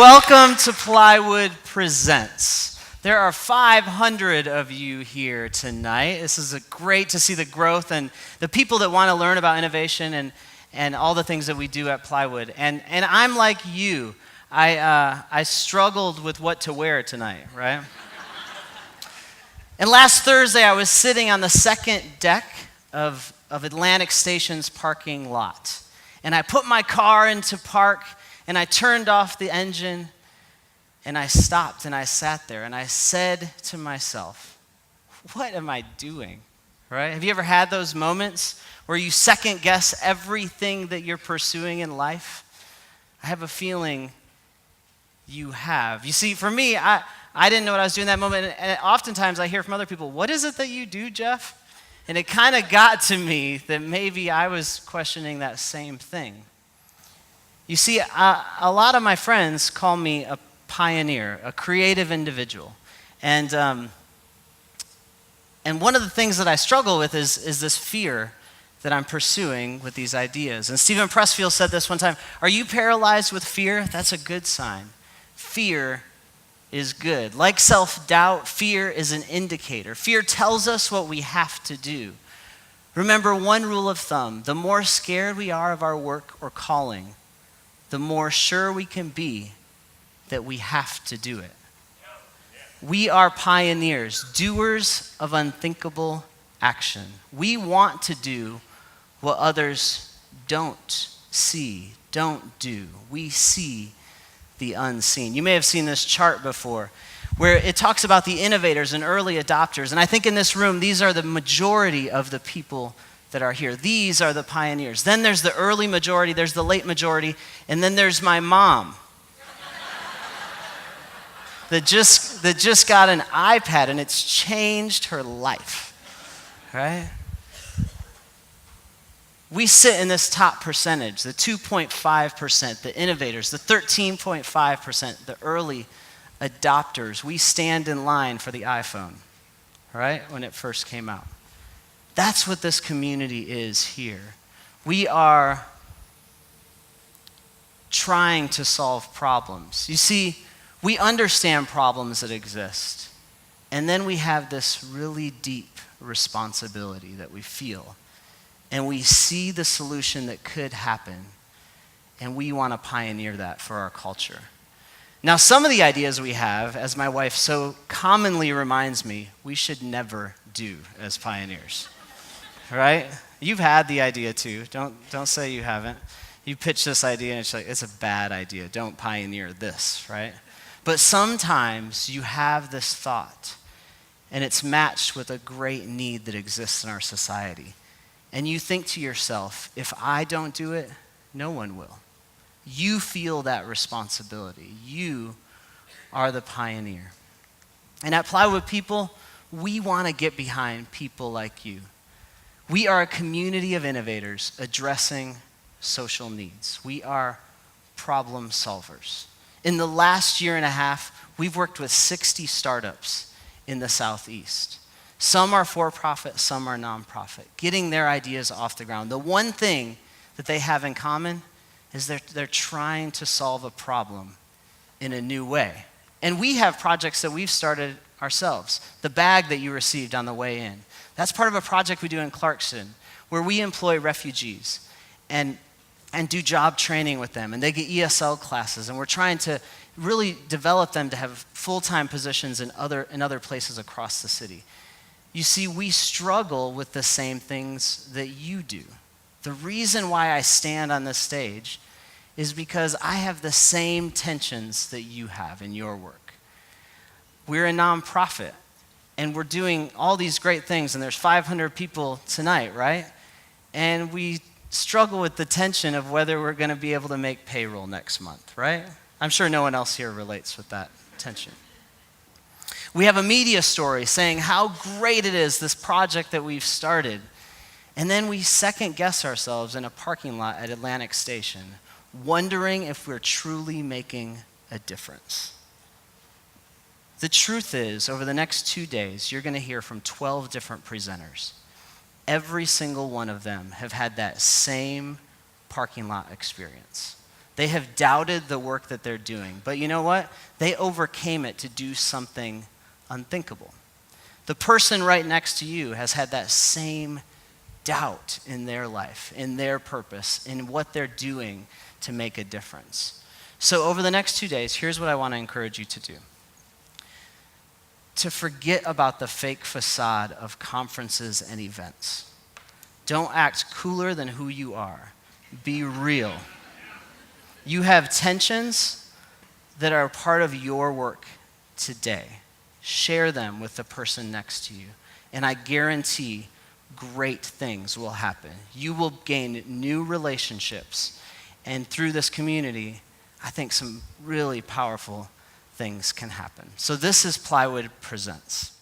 Welcome to Plywood Presents. There are 500 of you here tonight. This is great to see the growth and the people that want to learn about innovation and all the things that we do at Plywood. And I'm like you. I struggled with what to wear tonight, right? And last Thursday, I was sitting on the second deck of Atlantic Station's parking lot. And I put my car into park, and I turned off the engine, and I stopped, and I sat there, and I said to myself, what am I doing, right? Have you ever had those moments where you second guess everything that you're pursuing in life? I have a feeling you have. You see, for me, I didn't know what I was doing in that moment, and oftentimes I hear from other people, what is it that you do, Jeff? And it kind of got to me that maybe I was questioning that same thing. You see, a lot of my friends call me a pioneer, a creative individual. And one of the things that I struggle with is this fear that I'm pursuing with these ideas. And Stephen Pressfield said this one time, are you paralyzed with fear? That's a good sign. Fear is good. Like self-doubt, fear is an indicator. Fear tells us what we have to do. Remember one rule of thumb, the more scared we are of our work or calling, the more sure we can be that we have to do it. We are pioneers, doers of unthinkable action. We want to do what others don't see, don't do. We see the unseen. You may have seen this chart before where it talks about the innovators and early adopters. And I think in this room, these are the majority of the people that are here. These are the pioneers. Then there's the early majority, there's the late majority, and then there's my mom that just got an iPad and it's changed her life, right? We sit in this top percentage, the 2.5%, the innovators, the 13.5%, the early adopters. We stand in line for the iPhone, right, when it first came out. That's what this community is here. We are trying to solve problems. You see, we understand problems that exist, and then we have this really deep responsibility that we feel. And we see the solution that could happen, and we want to pioneer that for our culture. Now, some of the ideas we have, as my wife so commonly reminds me, we should never do as pioneers, right? You've had the idea too. Don't say you haven't. You pitch this idea, and it's like, it's a bad idea. Don't pioneer this, right? But sometimes you have this thought, and it's matched with a great need that exists in our society. And you think to yourself, if I don't do it, no one will. You feel that responsibility. You are the pioneer. And at Plywood People, we want to get behind people like you. We are a community of innovators addressing social needs. We are problem solvers. In the last year and a half, we've worked with 60 startups in the Southeast. Some are for-profit, some are nonprofit, getting their ideas off the ground. The one thing that they have in common is they're trying to solve a problem in a new way. And we have projects that we've started ourselves. The bag that you received on the way in, that's part of a project we do in Clarkson, where we employ refugees and do job training with them, and they get ESL classes, and we're trying to really develop them to have full-time positions in other places across the city. You see, we struggle with the same things that you do. The reason why I stand on this stage is because I have the same tensions that you have in your work. We're a nonprofit, and we're doing all these great things, and there's 500 people tonight, right? And we struggle with the tension of whether we're going to be able to make payroll next month, right? I'm sure no one else here relates with that tension. We have a media story saying how great it is, this project that we've started. And then we second guess ourselves in a parking lot at Atlantic Station, wondering if we're truly making a difference. The truth is, over the next 2 days, you're going to hear from 12 different presenters. Every single one of them have had that same parking lot experience. They have doubted the work that they're doing. But you know what? They overcame it to do something unthinkable. The person right next to you has had that same doubt in their life, in their purpose, in what they're doing to make a difference. So over the next 2 days, here's what I want to encourage you to do. To forget about the fake facade of conferences and events. Don't act cooler than who you are. Be real. You have tensions that are part of your work today. Share them with the person next to you. And I guarantee great things will happen. You will gain new relationships. And through this community, I think some really powerful things can happen. So this is Plywood Presents.